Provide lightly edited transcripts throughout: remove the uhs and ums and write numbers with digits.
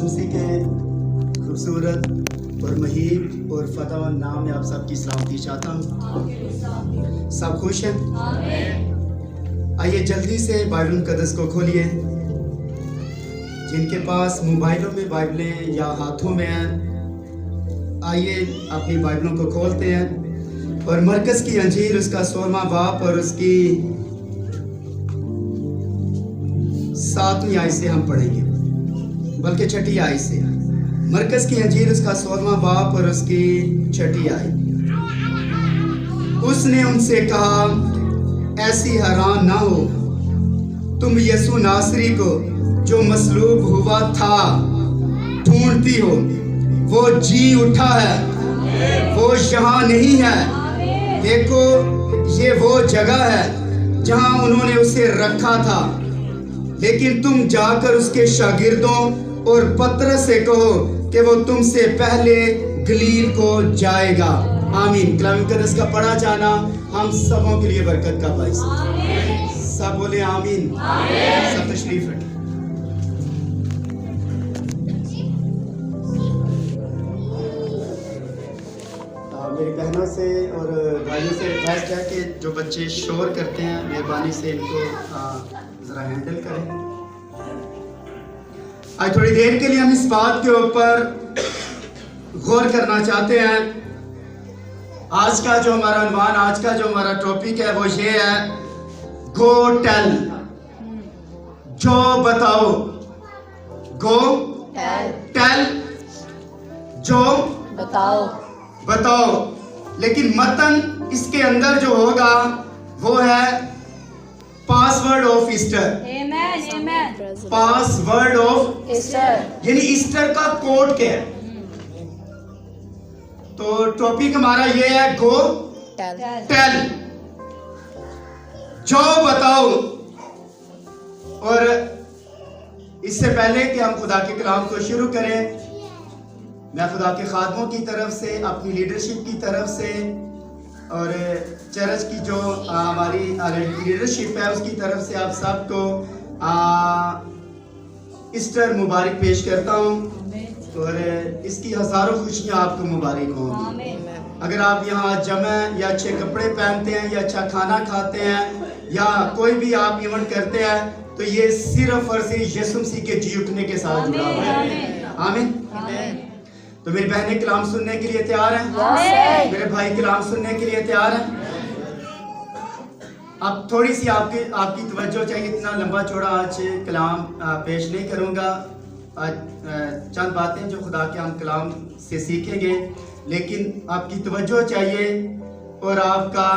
यीशु मसीह के खूबसूरत और महीब और फतेहमंद नाम में आप सबकी सलामती चाहता हूँ। सब खुश हैं? आइए जल्दी से बाइबल मुकद्दस को खोलिए। जिनके पास मोबाइलों में बाइबलें या हाथों में हैं, आइए अपनी बाइबलों को खोलते हैं और मरकज़ की अंजील उसका 16वां बाब और उसकी 7वीं आयत से हम पढ़ेंगे, बल्कि 6ठी आयत से। मरकज़ की अंजील उसका 16वां बाब और उसकी 6ठी आयत। उसने उनसे कहा, ऐसी हैरान ना हो, तुम यीशु नासरी को जो मसलूब हुआ था ढूंढती हो। वो जी उठा है, वो यहाँ नहीं है। देखो ये वो जगह है जहाँ उन्होंने उसे रखा था। लेकिन तुम जाकर उसके शागिर्दों और पतरस से कहो कि वो तुमसे पहले गलील को जाएगा। आमीन। कलाम मुकद्दस का पढ़ा जाना हम सबों के लिए बरकत का बाइस है। सब बोले आमीन। सब तशरीफ रखें। मेरी बहनों से और भाइयों से रिक्वेस्ट है कि जो बच्चे शोर करते हैं मेहरबानी से इनको ज़रा हैंडल करें। आज थोड़ी देर के लिए हम इस बात के ऊपर गौर करना चाहते हैं। आज का जो हमारा अनुमान, आज का जो हमारा टॉपिक है वो ये है, गो टेल। जो बताओ, गो टेल, जो बताओ। लेकिन मतन इसके अंदर जो होगा वो है password of Easter. Password of Easter, यानी ईस्टर का कोड क्या है। तो टॉपिक हमारा ये है, गो टेल, जो बताओ। और इससे पहले कि हम खुदा के कलाम को शुरू करें, मैं खुदा के खादमों की तरफ से, अपनी लीडरशिप की तरफ से और चर्च की जो हमारी लीडरशिप है उसकी तरफ से आप सबको ईस्टर मुबारक पेश करता हूँ। और इसकी हज़ारों खुशियाँ आपको मुबारक होंगी। अगर आप यहाँ जमा या अच्छे कपड़े पहनते हैं या अच्छा खाना खाते हैं या कोई भी आप इवेंट करते हैं तो ये सिर्फ और सिर्फ यीशु मसीह के जी उठने के साथ जुड़ा हुआ है। आमीन। तो मेरी बहनें कलाम सुनने के लिए तैयार हैं? मेरे भाई कलाम सुनने के लिए तैयार हैं? अब थोड़ी सी आपकी तवज्जो चाहिए। इतना लंबा चौड़ा आज कलाम पेश नहीं करूँगा। आज चंद बातें जो खुदा के हम कलाम से सीखेंगे, लेकिन आपकी तवज्जो चाहिए और आपका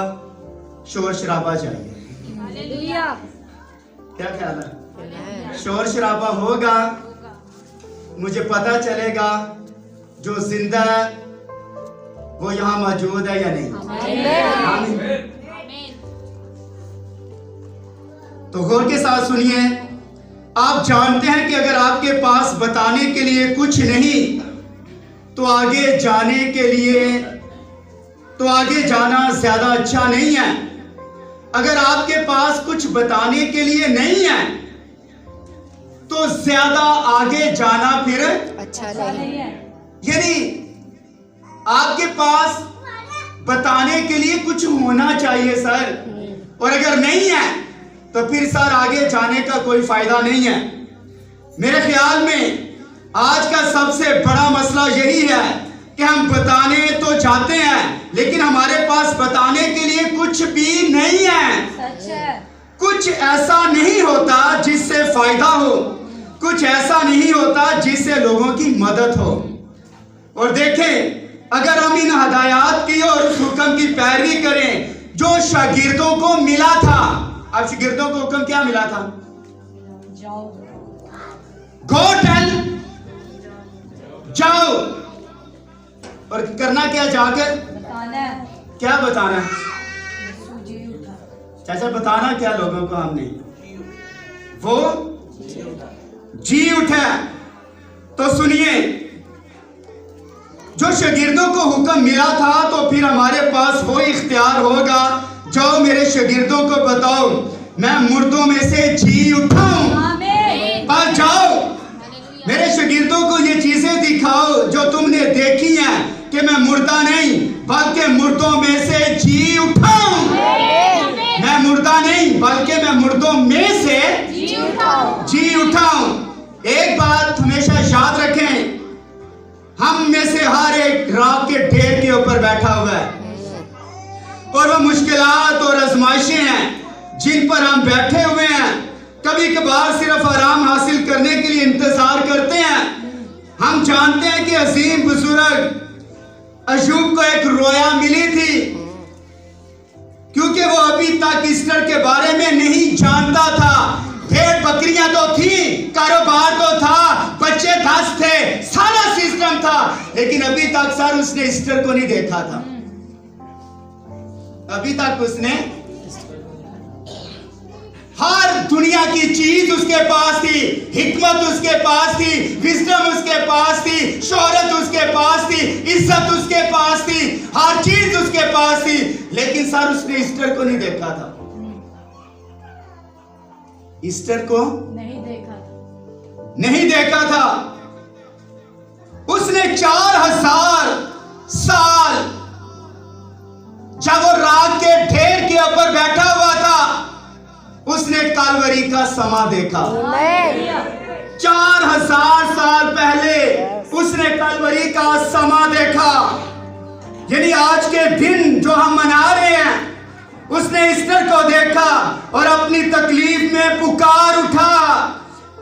शोर शराबा चाहिए। क्या ख्याल है? शोर शराबा होगा, मुझे पता चलेगा जो जिंदा है वो यहाँ मौजूद है या नहीं। तो गौर के साथ सुनिए। आप जानते हैं कि अगर आपके पास बताने के लिए कुछ नहीं तो आगे जाना ज्यादा अच्छा नहीं है। अगर आपके पास कुछ बताने के लिए नहीं है तो ज्यादा आगे जाना फिर अच्छा नहीं है। यानी आपके पास बताने के लिए कुछ होना चाहिए सर, और अगर नहीं है तो फिर सर आगे जाने का कोई फायदा नहीं है। मेरे ख्याल में आज का सबसे बड़ा मसला यही है कि हम बताने तो चाहते हैं लेकिन हमारे पास बताने के लिए कुछ भी नहीं है। सच है। कुछ ऐसा नहीं होता जिससे फायदा हो, कुछ ऐसा नहीं होता जिससे लोगों की मदद हो। और देखें, अगर हम इन हदायत की और हुक्म की पैरवी करें जो शागिर्दों को मिला था। अब शागिर्दों को हुक्म क्या मिला था? गो टेल, जाओ। और करना क्या? जाकर बताना। क्या बताना? चाचा बताना क्या लोगों को? हमने वो जी उठा। तो सुनिए, जो शागिर्दों को हुक्म मिला था तो फिर हमारे पास वो इख्तियार होगा, जाओ मेरे शागिर्दों को बताओ मैं मुर्दों में से जी उठा हूं। और जाओ मेरे शागिर्दों को तुमने देखी हैं कि मैं मुर्दा नहीं बल्कि मुर्दों में से जी उठा हूं। मैं मुर्दा नहीं बल्कि मैं मुर्दों में से जी उठा हूं। एक बात हमेशा याद रखें, हम में से हर एक राख के ढेर के ऊपर बैठा हुआ है और वो मुश्किलात और आजमाइशें हैं जिन पर हम बैठे हुए हैं। कभी कभार सिर्फ आराम हासिल करने के लिए इंतजार करते हैं। हम जानते हैं कि अजीम बुजुर्ग अयूब को एक रोया मिली थी, क्योंकि वो अभी तक ईस्टर के बारे में नहीं जानता था। भेड़ बकरियां तो थी, कारोबार तो था, बच्चे 10 थे, सारा सिस्टम था, लेकिन अभी तक सर उसने ईस्टर को नहीं देखा था। अभी तक उसने हर दुनिया की चीज उसके पास थी, हिकमत उसके पास थी, विजडम उसके पास थी, शोहरत उसके पास थी, इज्जत उसके पास थी, हर चीज उसके पास थी, लेकिन सर उसने ईस्टर को नहीं देखा था। ईस्टर को नहीं देखा था। उसने 4000 साल जब वो राख के ढेर के ऊपर बैठा हुआ था, उसने कालवरी का समा देखा। 4000 साल पहले उसने कालवरी का समा देखा। यानी आज के दिन जो हम मना रहे हैं, उसने ईस्टर को देखा और अपनी तकलीफ में पुकार उठा,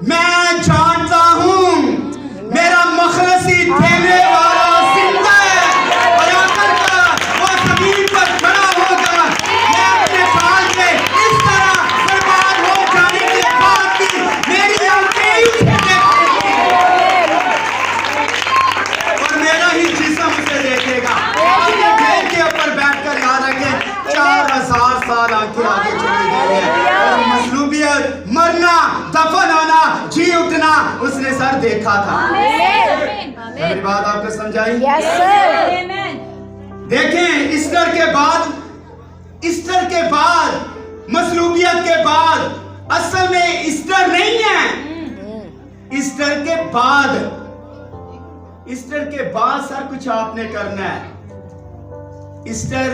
मैं जानता हूं मेरा मखलसी देने वाला जिंदा है और आखिरकार वो जमीन पर खड़ा होगा। मैं अपने बाल में इस तरह बर्बाद हो जाने के बाद भी मेरी आंखें उसे देखेंगी और मेरा ही जिस्म उसे देखेगा। ढेर के ऊपर बैठकर याद रखें, 4000 साल आगे चली गई है और मसलूबियत, मरना, दफन होना, जी उठना उसने सर देखा था। मेरी बात आपको समझाई? देखें, ईस्टर के बाद मसलूबियत के बाद असल में ईस्टर नहीं है। ईस्टर के बाद सर कुछ आपने करना है। ईस्टर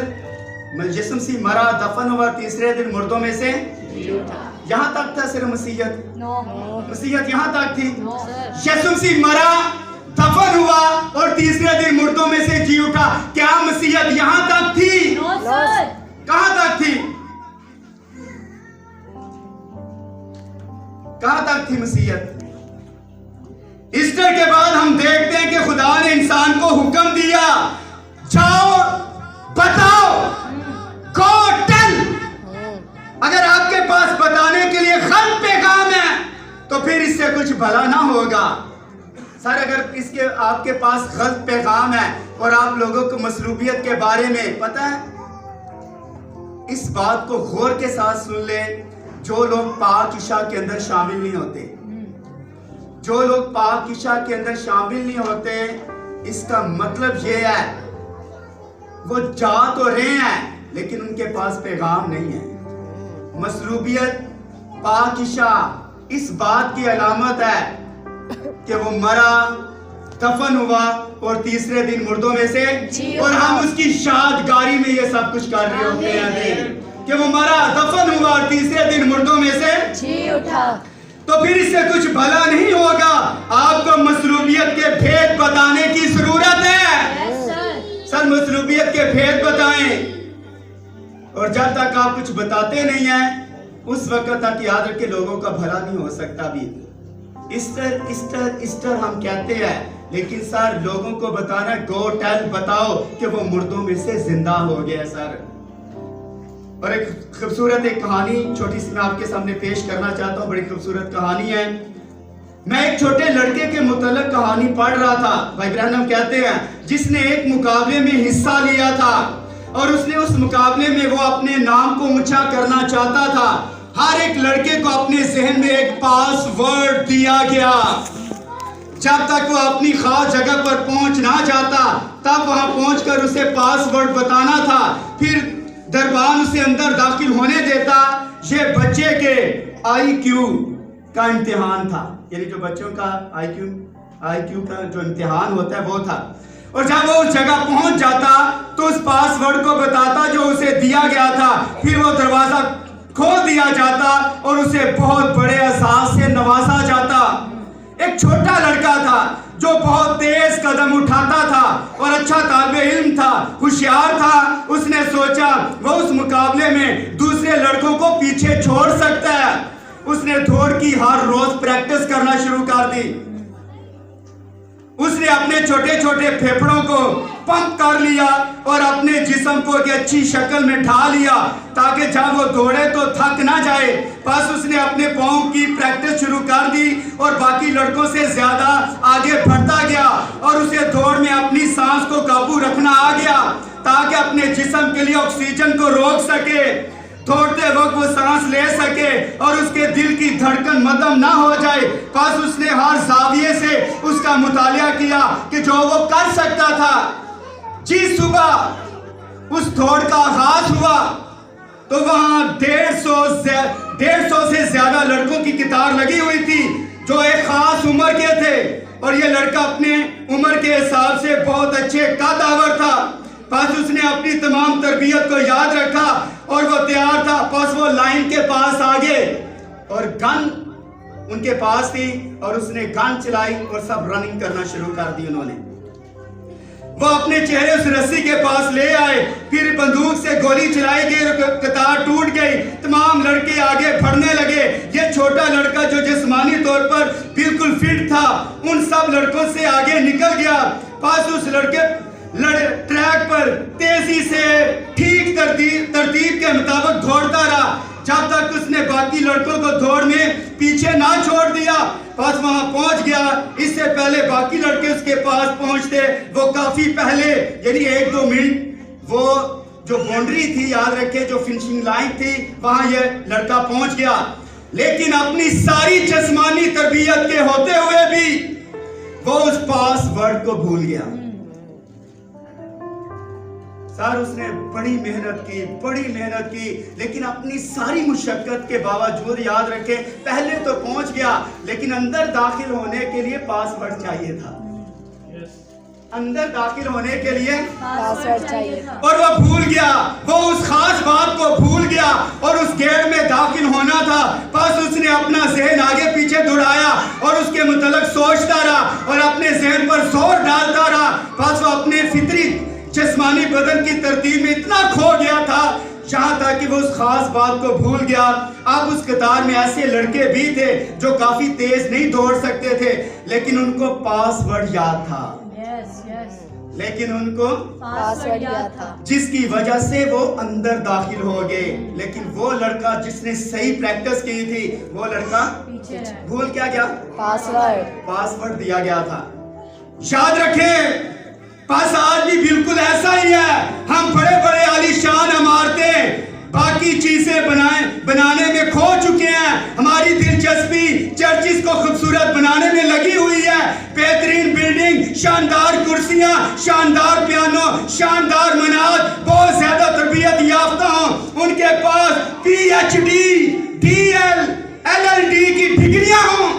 जिस्म सी मरा, दफन हुआ, तीसरे दिन मुर्दों में से यहां तक था सिर्फ मसीहत यहां तक थी। यीशु सी मरा, दफन हुआ और तीसरे दिन मुर्दों में से जी उठा। क्या मसीहत यहां तक थी? कहां तक थी? कहां तक थी मसीहत? ईस्टर के बाद हम देखते हैं कि खुदा ने इंसान को हुक्म दिया, जाओ बताओ, गो टेल। अगर आपके पास बताने के लिए खत पैगाम है तो फिर इससे कुछ भला ना होगा। सर, अगर इसके आपके पास खत पैगाम है और आप लोगों को मसलूबियत के बारे में पता है, इस बात को गौर के साथ सुन ले। जो लोग पाक इशा के अंदर शामिल नहीं होते, जो लोग पाक इशा के अंदर शामिल नहीं होते, इसका मतलब यह है वो जा तो रहे हैं लेकिन उनके पास पैगाम नहीं है। मसलूबियत, पाक इशा इस बात की अलामत है कि वो मरा, दफन हुआ और तीसरे दिन मुर्दों में से, और हम उसकी शादगारी में ये सब कुछ कर रहे होते हैं कि वो मरा, दफन हुआ और तीसरे दिन मुर्दों में से जी उठा। तो फिर इससे कुछ भला नहीं होगा। आपको मसलूबियत के भेद बताने की जरूरत है। सर, मसलूबियत के भेद बताएं, और जब तक आप कुछ बताते नहीं हैं उस वक्त तक याद रखे लोगों का भला नहीं हो सकता। भी ईस्टर ईस्टर ईस्टर हम कहते हैं, लेकिन सर लोगों को बताना, गो टेल, बताओ कि वो मुर्दों में से जिंदा हो गया सर। और एक खूबसूरत एक कहानी छोटी सी मैं आपके सामने पेश करना चाहता हूँ। बड़ी खूबसूरत कहानी है। मैं एक छोटे लड़के के मुतल्लिक कहानी पढ़ रहा था। भाई ब्रैनम कहते हैं जिसने एक मुकाबले में हिस्सा लिया था और उसने उस मुकाबले में वो अपने नाम को ऊंचा करना चाहता था। हर एक लड़के को अपने जहन में एक पासवर्ड दिया गया। जब तक वो अपनी खास जगह पर पहुंच ना जाता तब वहां पहुंचकर उसे पासवर्ड बताना था। फिर दरबान उसे अंदर दाखिल होने देता। ये बच्चे के IQ का इम्तिहान था, यानी जो बच्चों का IQ IQ का जो इम्तिहान होता है वो था। और जब वो उस जगह पहुंच जाता तो उस पासवर्ड को बताता जो उसे दिया गया था, फिर वो दरवाजा खोल दिया जाता और उसे बहुत बड़े एहसास से नवाजा जाता। एक छोटा लड़का था जो बहुत तेज कदम उठाता था और अच्छा तालिबे इल्म था, होशियार था। उसने सोचा वो उस मुकाबले में दूसरे लड़कों को पीछे छोड़ सकता है। उसने दौड़ की हर रोज प्रैक्टिस करना शुरू कर दी। उसने अपने छोटे छोटे फेफड़ों को पंप कर लिया और अपने जिस्म को एक अच्छी शक्ल में ढा लिया ताकि जब वो दौड़े तो थक ना जाए। बस उसने अपने पाँव की प्रैक्टिस शुरू कर दी और बाकी लड़कों से ज्यादा आगे बढ़ता गया और उसे दौड़ में अपनी सांस को काबू रखना आ गया ताकि अपने जिस्म के लिए ऑक्सीजन को रोक सके, दौड़ते वक्त वो सांस ले सके और उसके दिल की धड़कन मदम ना हो जाए। बस उसने हर जाविये से उसका मुतालिया किया कि जो वो कर सकता था। जिस सुबह उस दौड़ का आगाज हुआ तो वहां 150 से ज्यादा लड़कों की कतार लगी हुई थी जो एक खास उम्र के थे और ये लड़का अपने उम्र के हिसाब से बहुत अच्छे कदावर था। बस उसने अपनी तमाम तरबियत को याद रखा और वो तैयार था। बस वो लाइन के पास आ गए और गन उनके पास थी और उसने गन चलाई और सब रनिंग करना शुरू कर दी। उन्होंने वो अपने चेहरे उस रस्सी के पास ले आए, फिर बंदूक से गोली चलाई गई, कतार टूट गई, तमाम लड़के आगे बढ़ने लगे। ये छोटा लड़का जो जिस्मानी तौर पर बिल्कुल फिट था उन सब लड़कों से आगे निकल गया। बस उस लड़के ट्रैक पर तेजी से ठीक तरतीब के मुताबिक दौड़ता रहा जब तक उसने बाकी लड़कों को दौड़ में पीछे ना छोड़ दिया। बस वहां पहुंच गया। इससे पहले बाकी लड़के उसके पास पहुंचते वो काफी पहले, यानी 1-2 मिनट वो जो बाउंड्री थी, याद रखे जो फिनिशिंग लाइन थी, वहां ये लड़का पहुंच गया। लेकिन अपनी सारी जिस्मानी तरबियत के होते हुए भी वो उस पासवर्ड को भूल गया। सर उसने बड़ी मेहनत की, लेकिन अपनी सारी मुशक्कत के बावजूद, याद रखे, पहले तो पहुंच गया लेकिन अंदर दाखिल होने के लिए पासवर्ड चाहिए था। अंदर दाखिल होने के लिए पासवर्ड चाहिए था और वो भूल गया। वो उस खास बात को भूल गया और उस गेट में दाखिल होना था। बस उसने अपना जहन आगे पीछे दौड़ाया और उसके मुतल्लिक सोचता रहा और अपने जहन पर जोर डालता रहा। बस वो अपने फितरी जिस्मानी बदन की तरतीब में इतना खो गया था जहां तक कि वो उस खास बात को भूल गया। अब उस कतार में ऐसे लड़के भी थे जो काफी तेज नहीं दौड़ सकते थे लेकिन उनको पासवर्ड याद था। लेकिन उनको पासवर्ड याद था जिसकी वजह से वो अंदर दाखिल हो गए। लेकिन वो लड़का जिसने सही प्रैक्टिस की थी वो लड़का भूल क्या गया? पासवर्ड दिया गया था। याद रखें, बस आज भी बिल्कुल ऐसा ही है। हम बड़े बड़े आलीशान इमारतें, बाकी चीजें बनाने में खो चुके हैं। हमारी दिलचस्पी चर्चिस को खूबसूरत बनाने में लगी हुई है। बेहतरीन बिल्डिंग, शानदार कुर्सियां, शानदार पियानो, शानदार मनात, बहुत ज्यादा तरबियत याफ्ता हों, उनके पास PhD, DL, LLD की डिग्रियां हों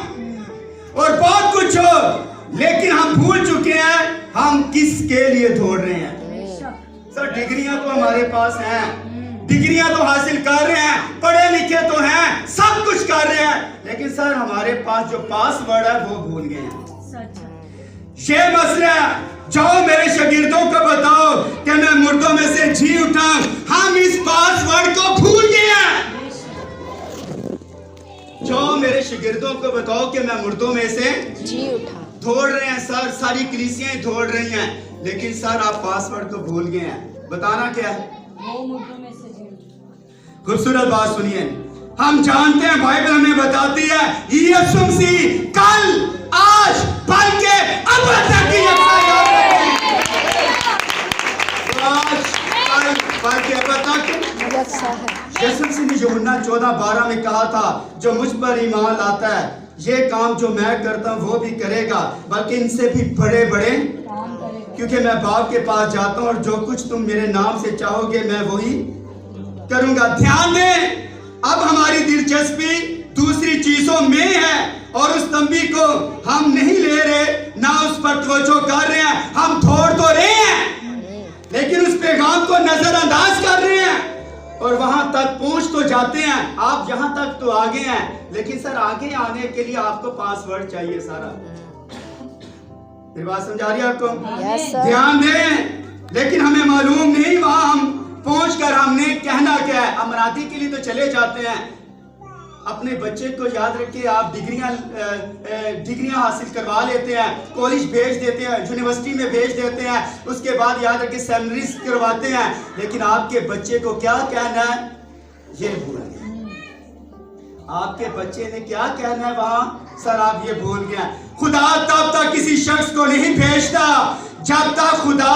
और बहुत कुछ हो, लेकिन हम भूल चुके हैं हम किसके लिए दौड़ रहे हैं। सर डिग्रियां तो हमारे पास हैं, डिग्रियां तो हासिल कर रहे हैं, पढ़े लिखे तो हैं, सब कुछ कर रहे हैं, लेकिन सर हमारे पास जो पासवर्ड है वो भूल गए हैं। ये मसला है। जाओ मेरे शागिर्दों को बताओ कि मैं मुर्दों में से जी उठा, हम इस पासवर्ड को भूल गए हैं। जाओ मेरे शागिर्दों को बताओ कि मैं मुर्दों में से जी उठा। दौड़ रहे हैं सर, सारी कलीसियां दौड़ रही हैं, लेकिन सर आप पासवर्ड को भूल गए हैं। बताना क्या है? खूबसूरत बात सुनिए। हम जानते हैं बाइबल हमें बताती है यीशु मसीह कल, आज, बल्कि अब तक की यीशु मसीह ने यूहन्ना 14:12 में कहा था, जो मुझ पर ईमान लाता है ये काम जो मैं करता हूँ वो भी करेगा, बल्कि इनसे भी बड़े बड़े, क्योंकि मैं बाप के पास जाता हूँ और जो कुछ तुम मेरे नाम से चाहोगे मैं वही करूंगा। ध्यान दें, अब हमारी दिलचस्पी दूसरी चीजों में है और उस तंबी को हम नहीं ले रहे, ना उस पर तवज्जो कर रहे हैं। हम छोड़ तो रहे हैं लेकिन उस पैगाम को नजरअंदाज कर रहे हैं और वहां तक पहुंच तो जाते हैं। आप यहां तक तो आगे हैं, लेकिन सर आगे आने के लिए आपको पासवर्ड चाहिए सारा। मेरी बात समझ आ रही है आपको? ध्यान दें। लेकिन हमें मालूम नहीं वहां हम पहुंचकर हमने कहना क्या है। अमराती के लिए तो चले जाते हैं। अपने बच्चे को याद रखिए, आप डिग्रियां हासिल करवा लेते हैं, कॉलेज भेज देते हैं, यूनिवर्सिटी में भेज देते हैं, उसके बाद याद रखिए सेमिनरीज करवाते हैं, लेकिन आपके बच्चे को क्या कहना है ये भूल गए। आपके बच्चे ने क्या कहना है वहां, सर आप ये भूल गए। खुदा तब तक किसी शख्स को नहीं भेजता जब तक खुदा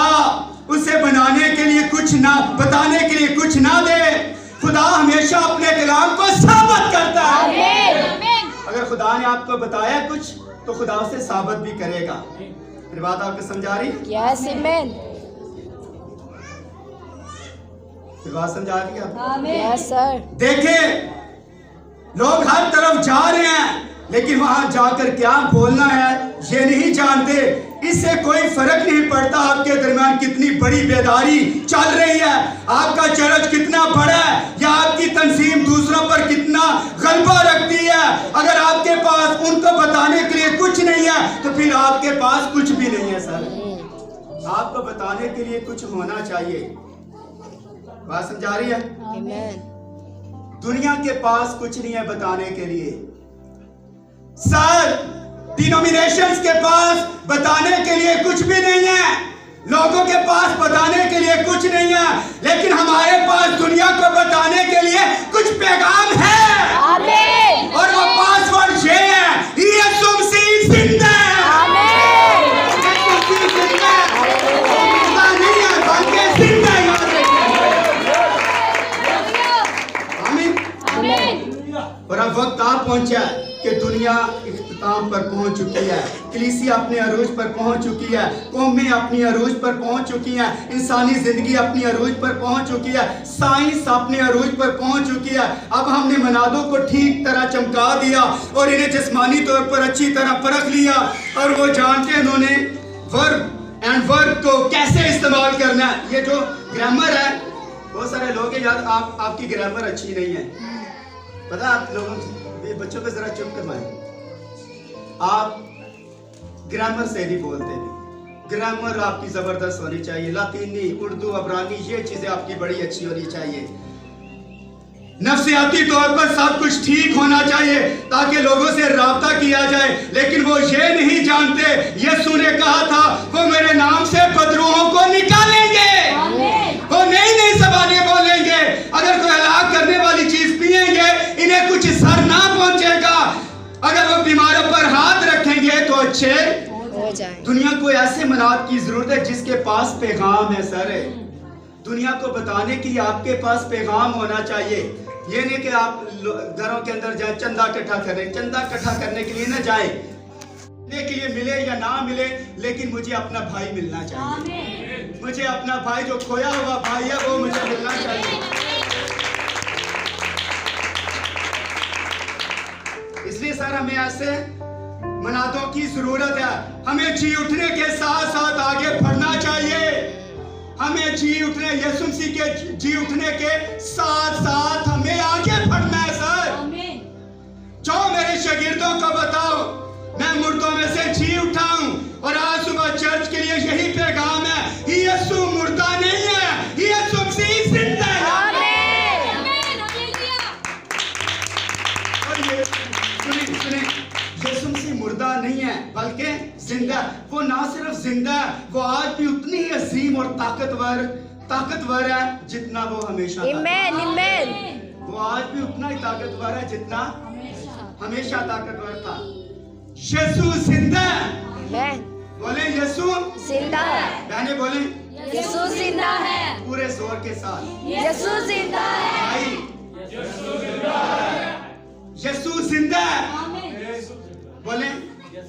उसे बनाने के लिए कुछ ना, बताने के लिए कुछ ना दे। खुदा हमेशा अपने कलाम को साबित करता है। अगर खुदा ने आपको बताया कुछ तो खुदा उसे साबित भी करेगा। मेरी बात आपको समझा रही है? यस आमीन। मेरी बात समझा रही है? Yes sir. देखें, लोग हर तरफ जा रहे हैं लेकिन वहां जाकर क्या बोलना है ये नहीं जानते। इससे कोई फर्क नहीं पड़ता आपके दरमियान कितनी बड़ी बेदारी चल रही है, आपका चर्च कितना बड़ा है या आपकी तंजीम दूसरों पर कितना गलबा रखती है। अगर आपके पास उनको बताने के लिए कुछ नहीं है तो फिर आपके पास कुछ भी नहीं है। सर आपको बताने के लिए कुछ होना चाहिए। बात समझा रही है? दुनिया के पास कुछ नहीं है बताने के लिए। सर डिनोमिनेशंस के पास बताने के लिए कुछ भी नहीं है, लोगों के पास बताने के लिए कुछ नहीं है, लेकिन हमारे पास दुनिया को बताने के लिए कुछ पैगाम है। आमीन। और वो पासवर्ड ये है, यीशु मसीह जिंदा है। आमीन। यीशु मसीह जिंदा है, जिंदा नहीं है बल्कि जिंदा है। आमीन। और अब वक्त आ पहुंचा कि दुनिया इख्तिताम पर पहुंच चुकी है, कलीसिया अपने अरूज पर पहुंच चुकी है, कौमें अपनी अरूज पर पहुंच चुकी हैं, इंसानी जिंदगी अपनी अरूज पर पहुंच चुकी है, साइंस अपने अरूज पर पहुंच चुकी है। अब हमने मनादों को ठीक तरह चमका दिया और इन्हें जिस्मानी तौर पर अच्छी तरह परख लिया और वो जानते हैं इन्होंने वर्ब एंड वर्ब को कैसे इस्तेमाल करना है। ये जो ग्रामर है, बहुत सारे लोग हैं यार आपकी ग्रामर अच्छी नहीं है, पता आप लोगों बच्चों को जरा चुप करवाएं। आप ग्रामर से नहीं बोलते भी, ग्रामर आपकी जबरदस्त होनी चाहिए। लातीनी, उर्दू, अबरानी ये चीजें आपकी बड़ी अच्छी होनी चाहिए। नफ्सियाती तौर पर सब कुछ ठीक होना चाहिए ताकि लोगों से राब्ता किया जाए, लेकिन वो ये नहीं जानते यीशु ने कहा था वो मेरे नाम से बदरूहों को निकालेंगे, वो नई नई ज़बानें बोलेंगे, अगर कोई हलाक करने वाली चीज पिएंगे इन्हें कुछ असर ना पहुंचेगा, अगर वो बीमारों पर हाथ रखेंगे तो अच्छे हो जाए। दुनिया को ऐसे मनाद की जरूरत है जिसके पास पैगाम है। सर दुनिया को बताने के लिए आपके पास पैगाम होना चाहिए। ये नहीं कि आप घरों के अंदर जाए चंदा इकट्ठा करें, चंदा इकट्ठा करने के लिए ना जाए, के लिए मिले या ना मिले, लेकिन मुझे अपना भाई मिलना चाहिए। मुझे अपना भाई जो खोया हुआ भाई है वो मुझे मिलना चाहिए। इसलिए सर हमें ऐसे मनादों की जरूरत है। हमें जी उठने के साथ साथ आगे बढ़ना चाहिए। हमें जी उठने, यीशु मसीह के जी उठने के साथ साथ हमें आगे बढ़ना है। सर जो मेरे शागिर्दों को बताओ मैं मुर्दों में से जी उठा हूं, और आज सुबह चर्च के लिए यही पैगाम है, यीशु मुर्दा नहीं है, यीशु मसीह जिंदा है। और ये सुनिए, यीशु मसीह मुर्दा नहीं है बल्कि जिंदा। वो ना सिर्फ जिंदा है, वो आज भी उतनी ही अजीम और ताकतवर है जितना वो हमेशा था। वो आज भी उतना ही ताकतवर है जितना हमेशा ताकतवर था। यीशु जिंदा है। बोले यीशु जिंदा है। बहने बोले यीशु जिंदा है। पूरे जोर के साथ यीशु जिंदा है। यीशु जिंदा है। बोले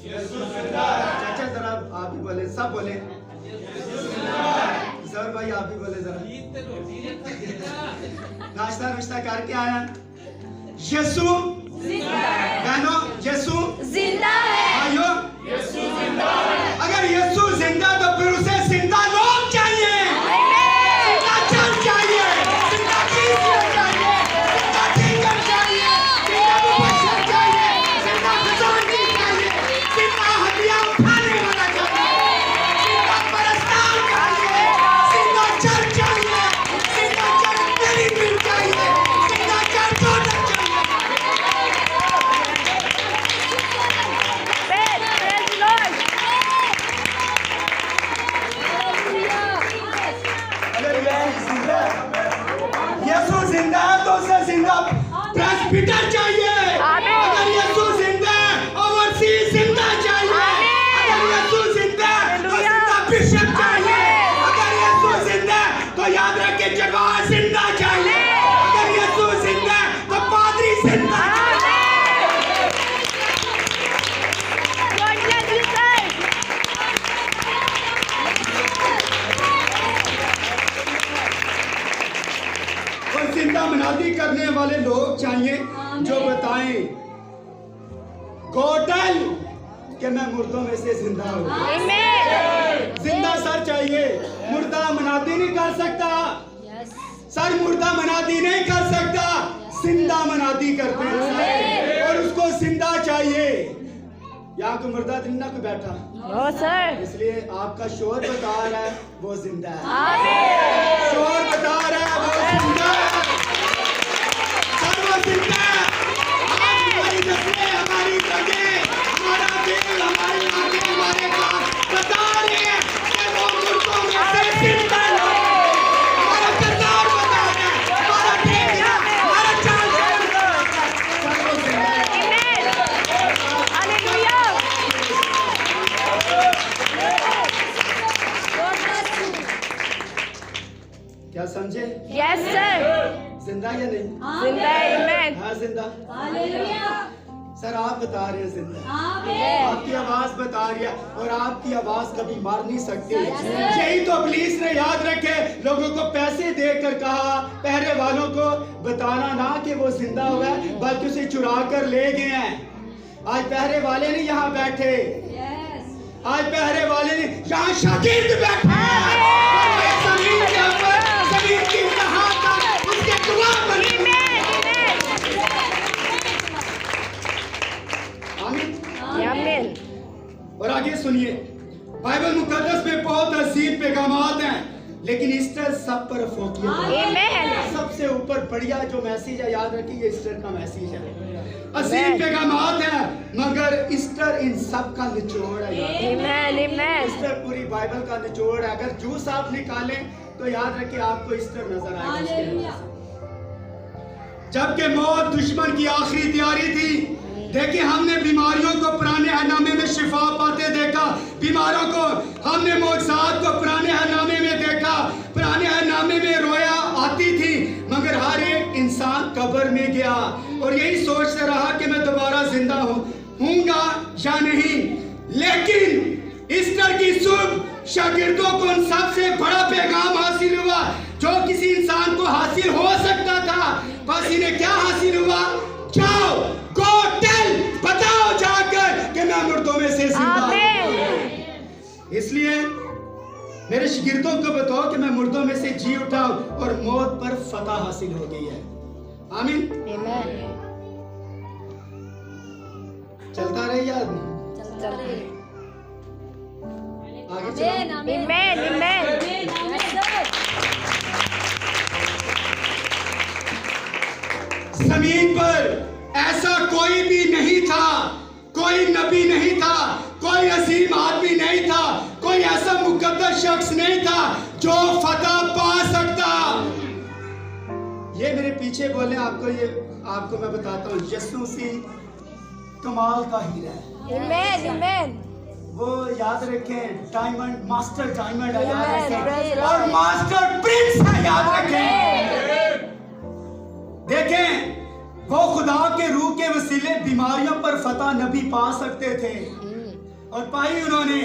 चाचा जरा आप भी बोले, सब बोले, सर भाई आप भी बोले जरा। नाश्ता करके आया। यीशु बहनों, यीशु गोटल कि मैं मुर्दों में से जिंदा हूँ। जिंदा सर चाहिए, मुर्दा मनादी नहीं कर सकता। सर मुर्दा मनादी नहीं कर सकता, जिंदा मनादी करते हैं और उसको जिंदा चाहिए। यहाँ को मुर्दा दिन ना कोई बैठा, इसलिए आपका शोर बता रहा है वो जिंदा है। शोर बता रहा है वो जिंदा है, सर वो जिंदा है। हमारी नस्लें, हमारी जगह, हमारा दिल, हमारी आंखें, हमारे कान बता रहे हैं कि वो मुर्दों में से जिंदा है। हमारा किरदार बता रहा है, हमारा देखना, हमारा चाल चलन बता रहा है, सर वो जिंदा है। क्या समझे? Yes sir. जिंदा या नहीं? जिंदा है। हाँ जिंदा। सर आप बता रहे हैं जिंदा, आपकी आवाज बता रही है और आपकी आवाज कभी मार नहीं सकती। यही तो पुलिस ने याद रखे, लोगों को पैसे देकर कहा पहरे वालों को बताना ना कि वो जिंदा हुआ है, बल्कि उसे चुरा कर ले गए हैं। आज पहरे वाले नहीं यहाँ बैठे, आज पहरे वाले नहीं यहाँ शागिर्द बैठे हैं। जमीन के ऊपर, जमीन की कहां तक उसके गवाह बने। आमीन। और आगे सुनिए, बाइबल मुकद्दस में बहुत अजीब पैगामात हैं, लेकिन ईस्टर सब पर फोकियत है। सबसे ऊपर बढ़िया जो मैसेज है, याद रखिए ईस्टर का मैसेज है। अजीब पैगामात है, मगर ईस्टर इन सब का निचोड़ है। ईस्टर पूरी बाइबल का निचोड़ है। अगर जूस आप निकालें तो याद रखिए आपको ईस्टर नजर आएगा। जबकि मौत दुश्मन की आखिरी तैयारी थी। देखिए हमने बीमारियों को पुराने हरनामे में शिफा पाते देखा, बीमारों को हमने मौजज़ात को पुराने हरनामे में देखा, पुराने हरनामे में रोया आती थी, मगर हर एक इंसान कब्र में गया और यही सोचते रहा कि मैं दोबारा जिंदा हूँगा या नहीं। लेकिन ईस्टर की सुबह शागिर्दों को उन सबसे बड़ा पैगाम हासिल हुआ जो किसी इंसान को हासिल हो सकता था। बस इन्हें क्या हासिल हुआ? जाओ गो टेल, बताओ जाकर कि मैं मुर्दों में से जिंदा हूं। इसलिए मेरे शागिर्दों को बताओ कि मैं मुर्दों में से जी उठा और मौत पर फतह हासिल हो गई है। आमीन। चलता रहे याद आगे जमीन पर ऐसा कोई भी नहीं था, कोई नबी नहीं था, कोई अजीम आदमी नहीं था, कोई ऐसा मुकद्दस शख्स नहीं था जो फतह पा सकता। ये मेरे पीछे बोले आपको, ये आपको मैं बताता हूँ, यीशु मसीह कमाल का हीरा है। वो याद रखें, डायमंड, मास्टर डायमंड है, याद रखें, और मास्टर प्रिंस है, याद रखें। देखें वो खुदा के रूह के वसीले बीमारियों पर फतह नबी पा सकते थे और पाई उन्होंने।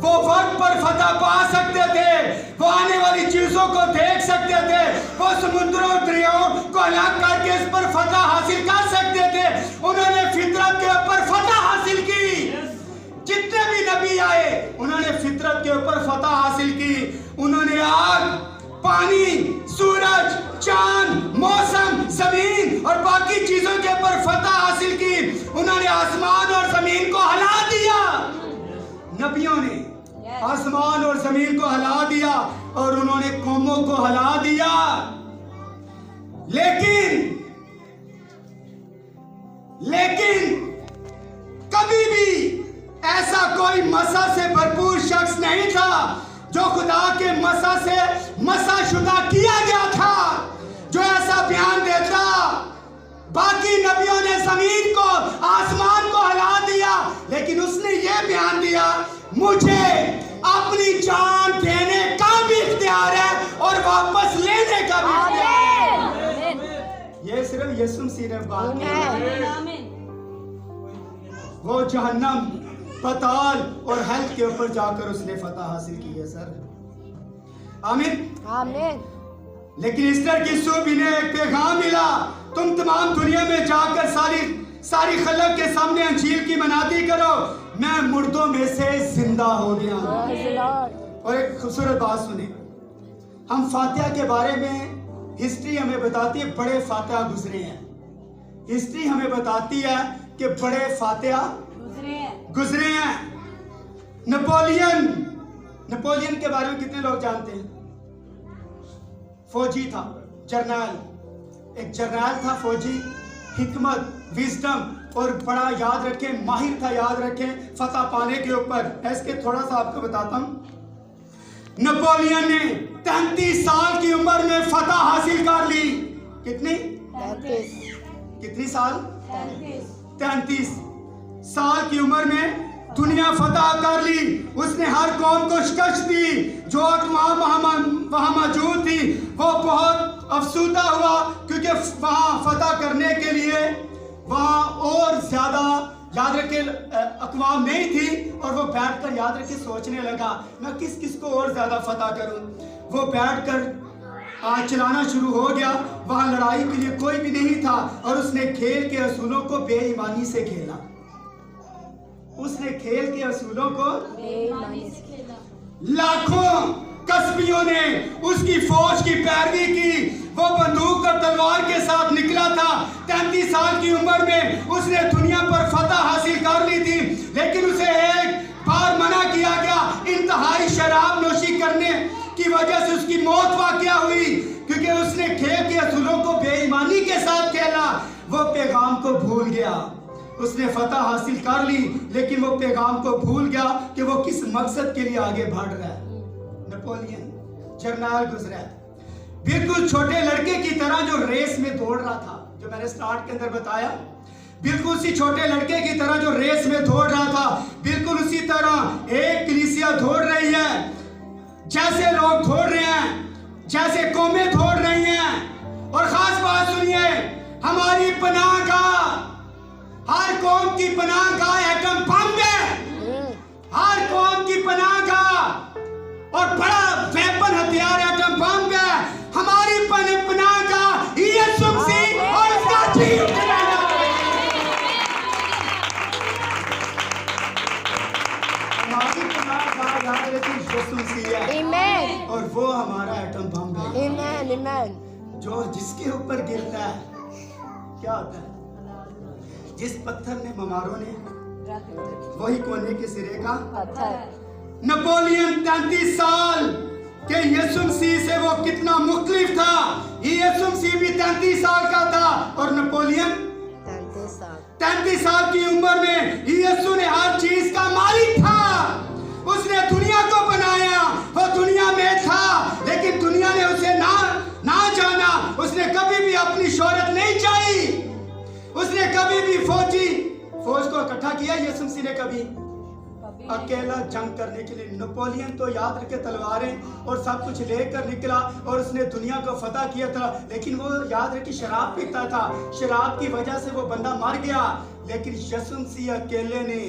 वो वक्त पर फतह पा सकते थे, वो आने वाली चीजों को देख सकते थे, वो समुद्रों दरियाओं को अलग करके इस पर फतह हासिल कर सकते थे। उन्होंने फितरत के ऊपर फतह हासिल की। जितने भी नबी आए उन्होंने फितरत के ऊपर फतह हासिल की। उन्होंने आग, पानी, सूरज, चांद, मौसम, जमीन और बाकी चीजों के ऊपर फतह हासिल की। उन्होंने आसमान और जमीन को हिला दिया। नबियों ने आसमान और जमीन को हिला दिया और उन्होंने कौमों को हिला दिया। लेकिन कभी भी ऐसा कोई मसा से भरपूर शख्स नहीं था जो खुदा के मसा से मसाशुदा किया गया था, जो ऐसा बयान देता। बाकी नबियों ने जमीन को, आसमान को हिला दिया, लेकिन उसने ये बयान दिया, मुझे अपनी जान देने का भी इख्तियार है और वापस लेने का भी इख्तियार है। ये सिर्फ यीशु मसीह ने बात की। वो जहन्नम, पताल और हेल के ऊपर जाकर उसने फतह हासिल की है। सर आमीन। लेकिन ईस्टर की सुबह इन्हें एक पैगाम मिला, तुम तमाम दुनिया में जाकर सारी खलक के सामने अंजील की मनाती करो, मैं मुर्दों में से जिंदा हो गया हूं। और एक खूबसूरत बात सुने, हम फातिहा के बारे में हिस्ट्री हमें बताती है बड़े फातिहा गुजरे हैं। हिस्ट्री हमें बताती है कि बड़े फातिहा गुजरे हैं। नेपोलियन के बारे में कितने लोग जानते हैं? फौजी था, जर्नल, एक जर्नल था फौजी, हिकमत, विजडम और बड़ा याद रखें, माहिर था, याद रखें फतह पाने के ऊपर। इसके थोड़ा सा आपको बताता हूं। नेपोलियन ने 33 साल की उम्र में फतह हासिल कर ली। कितनी? 33 साल? 33 साल की उम्र में दुनिया फतह कर ली। उसने हर कौम को शिकस्त दी जो वहां मौजूद थी। वो बहुत अफसुदा हुआ क्योंकि वहां फतह करने के लिए वहां और ज्यादा याद रखे अक़वाम नहीं थी, और वो बैठकर याद रखे सोचने लगा मैं किस किस को और ज्यादा फतह करूं। वो बैठकर चलाना शुरू हो गया। वहां लड़ाई के लिए कोई भी नहीं था और उसने खेल के असूलों को बेईमानी से खेला। उसने खेल के असूलों को लाखों कस्बियों ने उसकी फौज की पैरवी की। वो बंदूक और तलवार के साथ निकला था। 33 साल की उम्र में उसने दुनिया पर फतह हासिल कर ली थी, लेकिन उसे एक बार मना किया गया। इंतहाई शराब नोशी करने की वजह से उसकी मौत वाक़या हुई क्योंकि उसने खेल के असूलों को बेईमानी के साथ खेला। वो पैगाम को भूल गया। उसने फतह हासिल कर ली, लेकिन वो पैगाम को भूल गया कि वो किस मकसद के लिए आगे बढ़ रहा है। नेपोलियन जर्नल गुजरा है, बिल्कुल छोटे लड़के की तरह जो रेस में दौड़ रहा था, जो मैंने स्टार्ट के अंदर बताया, बिल्कुल उसी छोटे लड़के की तरह जो रेस में दौड़ रहा था, बिल्कुल उसी तरह एक कलीसिया दौड़ रही है। जैसे लोग दौड़ रहे हैं, जैसे कौमें दौड़ रही हैं। और खास बात सुनिए, हमारी पनाहगाह, हर कौम की पनाहगाह एटम बम है। हर कौम की पनाहगाह और बड़ा वेपन हथियार एटम बम है। हमारी पनाहगाह यीशु मसीह और उसका जीव जलाना। हमारी पनाहगाह याद रखिए यीशु मसीह है। आमीन। और वो हमारा एटम बम है। आमीन, आमीन। जो जिसके ऊपर गिरता है क्या होता है? जिस पत्थर ने ममारों ने, वही कोने के सिरे का पत्थर। नेपोलियन 33 साल के यीशु मसीह से वो कितना मुख्तलिफ था। यीशु मसीह भी 33 साल का था और नेपोलियन 33 साल की उम्र में यीशु ने हर चीज का मालिक था। उसने दुनिया को बनाया, वो दुनिया में था, लेकिन दुनिया ने उसे ना जाना। उसने कभी भी अपनी शोहरत नहीं चाहिए। उसने कभी भी फौज को इकट्ठा किया यीशु मसीह ने? कभी अकेला जंग करने के लिए। नेपोलियन तो याद रखे तलवारें और सब कुछ लेकर निकला और उसने दुनिया को फतह किया था, लेकिन वो याद रखे शराब पीता था। शराब की वजह से वो बंदा मर गया। लेकिन यीशु मसीह अकेले ने,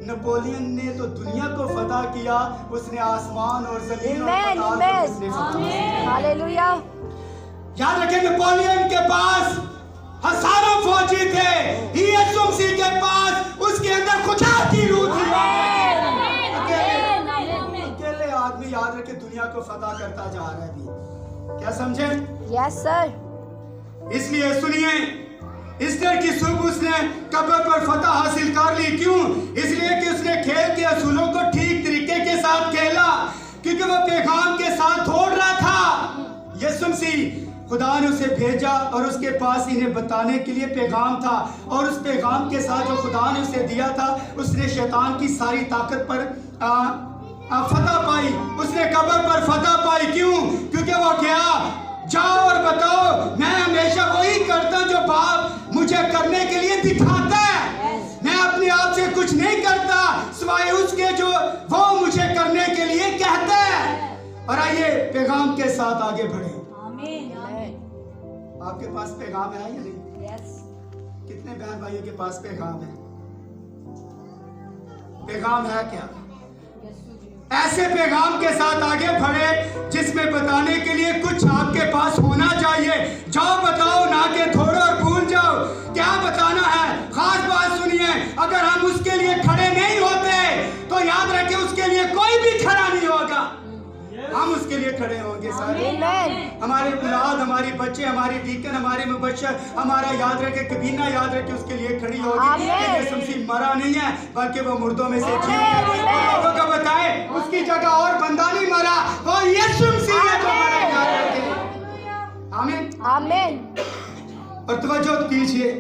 नेपोलियन ने तो दुनिया को फतह किया। उसने आसमान और जमीन और पाताल को उसने फतह किया। हालेलुया। याद रखे नेपोलियन के पास हजारों फौजी थे, यीशु मसीह के पास उसके अंदर खुदा की रूह थी। अकेले आदमी याद रखे दुनिया को फतह करता जा रहा है अभी। क्या समझे? Yes sir. इसलिए सुनिए, ईस्टर की सुबह उसने कब्र पर फतह हासिल कर ली। क्यों? इसलिए कि उसने खेल के असूलों को ठीक तरीके के साथ खेला, क्योंकि वो पैगाम के साथ दौड़ रहा था। यीशु मसीह खुदा ने उसे भेजा और उसके पास इन्हें बताने के लिए पैगाम था, और उस पैगाम के साथ जो खुदा ने उसे दिया था, उसने शैतान की सारी ताकत पर फतह पाई। उसने कब्र पर फतह पाई। क्यों? क्योंकि वो क्या, जाओ और बताओ मैं हमेशा वही करता जो बाप मुझे करने के लिए दिखाता है। मैं अपने आप से कुछ नहीं करता सिवाय उसके जो वो मुझे करने के लिए कहता है। और आइए पैगाम के साथ आगे बढ़े। आपके पास पैगाम है या नहीं? यस। कितने बहन भाइयों के पास पैगाम है? पैगाम है क्या? ऐसे पैगाम के साथ आगे बढ़े जिसमें बताने के लिए कुछ आपके पास होना चाहिए। जाओ बताओ, ना के थोड़ो और भूल जाओ। क्या बताना है? खास बात सुनिए, अगर हम उसके लिए खड़े नहीं होते तो याद रखें उसके लिए कोई भी खड़ा नहीं होगा। हम उसके लिए खड़े होंगे सारे। हमारे औलाद, हमारे बच्चे, हमारे डीकन, हमारे मुबश्शिर, हमारा याद रखे, कबीना याद रखे उसके लिए खड़ी होगी। यीशु मसीह मरा नहीं है बल्कि वो मुर्दों में से जी उठा। लोगों को बताए उसकी जगह और बंदा नहीं मरा, वो यीशु मसीह है जो मरा। याद रखे। आमीन आमीन। और तवज्जो कीजिए,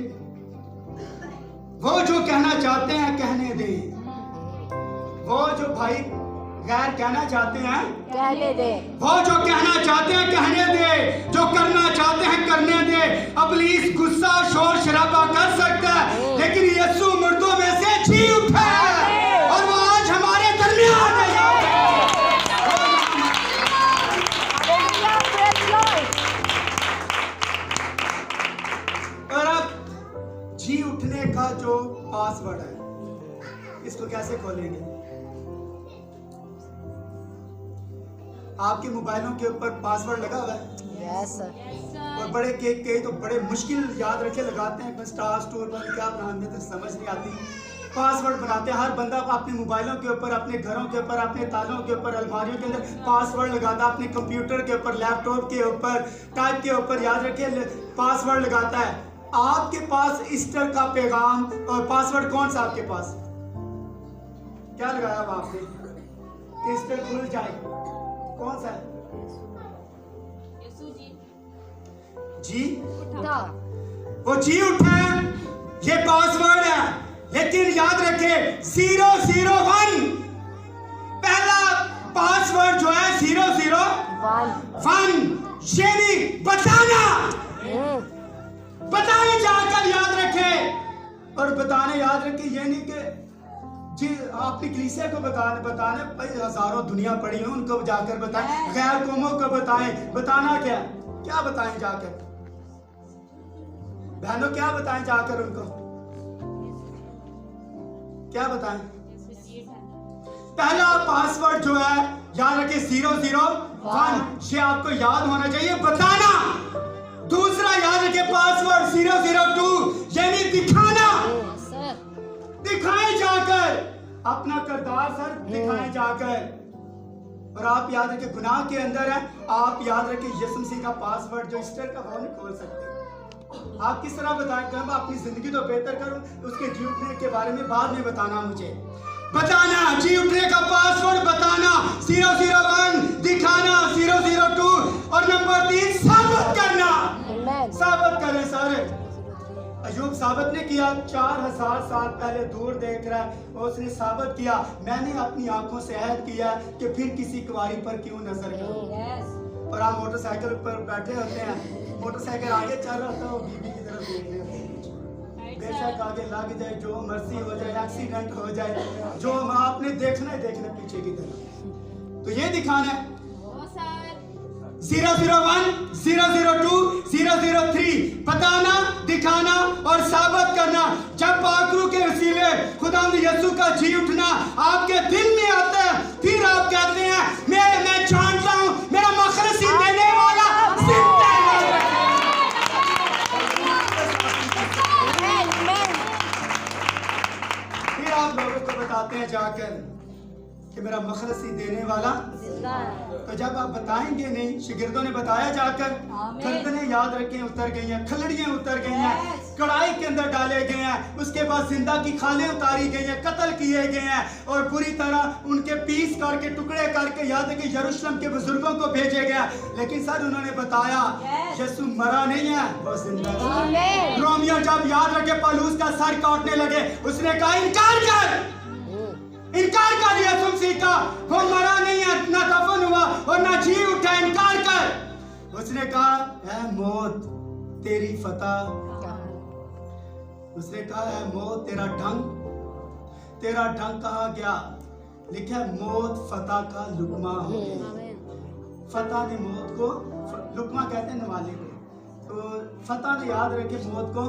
वो जो कहना चाहते हैं कहने दें। वो जो भाई गैर कहना चाहते हैं कहने दे। वो जो कहना चाहते हैं कहने दे, जो करना चाहते हैं करने दे। इब्लीस गुस्सा शोर शराबा कर सकता है, लेकिन यीशु मुर्दों में से जी उठा है और वो आज हमारे दरमियान है। और अब जी उठने का जो पासवर्ड है, इसको कैसे खोलेंगे? आपके मोबाइलों के ऊपर पासवर्ड लगा हुआ है। Yes sir. और बड़े केक के तो बड़े मुश्किल याद रखे लगाते हैं, स्टार स्टोर पर क्या बनाने तो समझ नहीं आती। पासवर्ड बनाते हैं, हर बंदा अपने मोबाइलों के ऊपर, अपने घरों के ऊपर, अपने तालों के ऊपर, अलमारियों के अंदर पासवर्ड लगाता है। अपने कंप्यूटर के ऊपर, लैपटॉप के ऊपर, टाइप के ऊपर याद रखे पासवर्ड लगाता है। आपके पास ईस्टर का पैगाम और पासवर्ड कौन सा आपके पास? क्या लगाया हुआ आपने? ईस्टर खुल जाए, कौन सा है? जी उठा। वो जी उठा, ये पासवर्ड है। लेकिन याद रखे 001 पहला पासवर्ड जो है 001 यानी बताना। बताने जाकर याद रखे, और बताने याद रखे ये नहीं कि जी आपकी कलीसिया को बताने भाई हजारों दुनिया पड़ी है उनको जाकर बताएं, गैर कौमों को बताएं। बताना क्या बताएं जाकर? बहनों क्या बताएं जाकर उनको? क्या बताएं? पहला पासवर्ड जो है याद रखिए 001, ये आपको याद होना चाहिए, बताना। दूसरा याद रखिए पासवर्ड 002 यानी दिखाना। दिखाएं जाकर अपना किरदार सर, दिखाएं जाकर। और आप याद रखिए गुनाह के अंदर है, आप याद रखिए यीशु मसीह का पासवर्ड जो ईस्टर का वो नहीं खोल सकते। आप किस तरह बताएं? मैं अपनी जिंदगी तो बेहतर करूं, उसके जी उठने के बारे में बाद में बताना मुझे। बताना, जी उठने का पासवर्ड बताना 001, दिखाना 002, और नंबर 3 साबित करना। साबित करें सारे। अयूब साबित ने किया, 4000 साल पहले दूर देख रहा है और उसने साबित किया, मैंने अपनी आंखों से अहद किया कि फिर किसी कुंवारी पर क्यों नजर करूं। और आप मोटरसाइकिल पर बैठे होते हैं, मोटरसाइकिल आगे चल रहा होता है, वो बीबी की तरफ देख रहे होते हैं। बेशक आगे लग जाए, जो मर्जी हो जाए, एक्सीडेंट हो जाए, जो आपने देखना है देखना पीछे की तरफ। तो ये दिखाना है 001, 002, 003 बताना, दिखाना और साबित करना। जब पाकरू के वसीले खुदावंद यीशु का जी उठना आपके दिल में आता है, फिर आप कहते हैं मैं जानता हूं मेरा मखरसी देने वाला जिंदा है। फिर आप लोगों को बताते हैं जाकर कि मेरा मखरसी देने वाला जिंदा है। तो जब आप बताएंगे नहीं, शिगिर्दों ने बताया जाकर, गर्दनें याद रखें उतर गई हैं, खलड़ियां उतर गई हैं, कढ़ाई के अंदर डाले गए हैं, उसके बाद जिंदा की खालें उतारी गई हैं, कत्ल किए गए हैं और पूरी तरह उनके पीस करके टुकड़े करके याद है कि यरूशलेम के बुजुर्गों को भेजे गया। लेकिन सर उन्होंने बताया यीशु मरा नहीं है, वो जिंदा है। रोमियो जब याद रखे पौलुस का सर काटने लगे, उसने कहा इनकार कर यीशु मसीह का, वो मरा नहीं है, ना दफन हुआ और ना जी उठा, इनकार कर। उसने कहा है मौत तेरी फतह, उसने कहा है मौत तेरा ढंग कहा गया। लिखा मौत फतह का लुकमा हो गया। फतह ने मौत को, लुकमा कहते हैं नवाले को, तो फतह ने याद रखे मौत को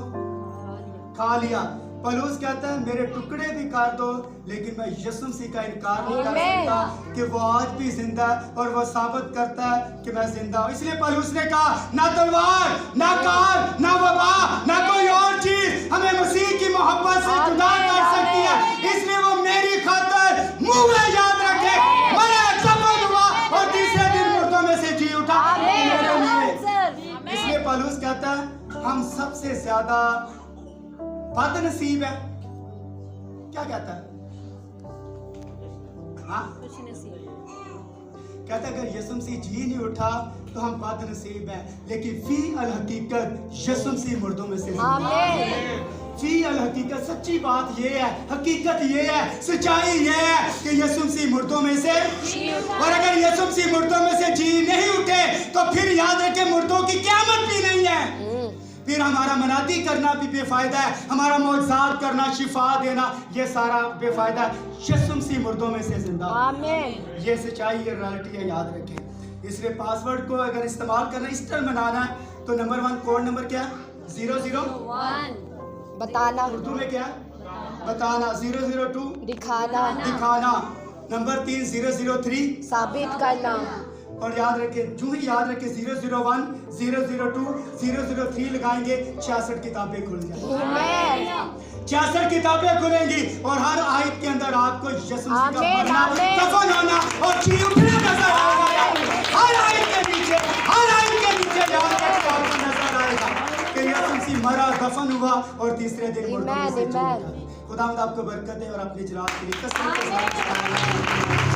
खा लिया। पौलुस कहता है मेरे टुकड़े भी कर दो, लेकिन मैं यीशु मसीह का इनकार नहीं कर Amen. सकता कि वो आज भी जिंदा है और वो साबित करता है कि मैं जिंदा हूँ। इसलिए पौलुस ने कहा ना तलवार, ना काल, ना वबा, ना कोई और चीज हमें मसीह की मोहब्बत से जुदा कर सकती है। इसलिए वो मेरी खातिर मुंह में याद रखे, मरा, दफन हुआ और तीसरे दिन मुर्दों में से जी उठा। इसलिए पौलुस कहता है हम सबसे ज्यादा बदनसीब है। क्या कहता है? हाँ? कहता है अगर यीशु मसीह जी नहीं उठा तो हम बदनसीब हैं, लेकिन फी अल हकीकत यीशु मसीह मुर्दों में से फी अल हकीकत सच्ची बात ये है, हकीकत ये है, सच्चाई ये है कि यीशु मसीह मुर्दों में से, और अगर यीशु मसीह मुर्दों में से जी नहीं उठे तो फिर याद रखे मुर्दों की क़यामत भी नहीं है। फिर हमारा मनादी करना भी बेफायदा है, हमारा मौजज़ात करना, शिफा देना, ये सारा बेफायदा है। यीशु मसीह मुर्दों में से जिंदा, आमीन। ये सच्चाई, ये रियलिटी है, याद रखें। इसलिए पासवर्ड को अगर इस्तेमाल करना, इस तरह बनाना है तो नंबर 1 कोड नंबर क्या है? 00 बताना, उर्दू में क्या? बताना। 002 दिखाना। नंबर 3 003 साबित करना। और याद रखें, जो ही याद रखें 001 002 003 लगाएंगे 66 किताबें खुल जाएंगी। 66 किताबें खुलेंगी और हर आयत के अंदर आपको यीशु मसीह का मरना, दफन होना और जी उठना नजर आएगा। हर आयत के नीचे याद रखें आपको नजर आएगा कि यीशु मसीह मरा, दफन हुआ और तीसरे दिन मुर्दों में से जी उठा। खुदावंद आपको बरकत दे और अपनी जलाल के लिए कसम के साथ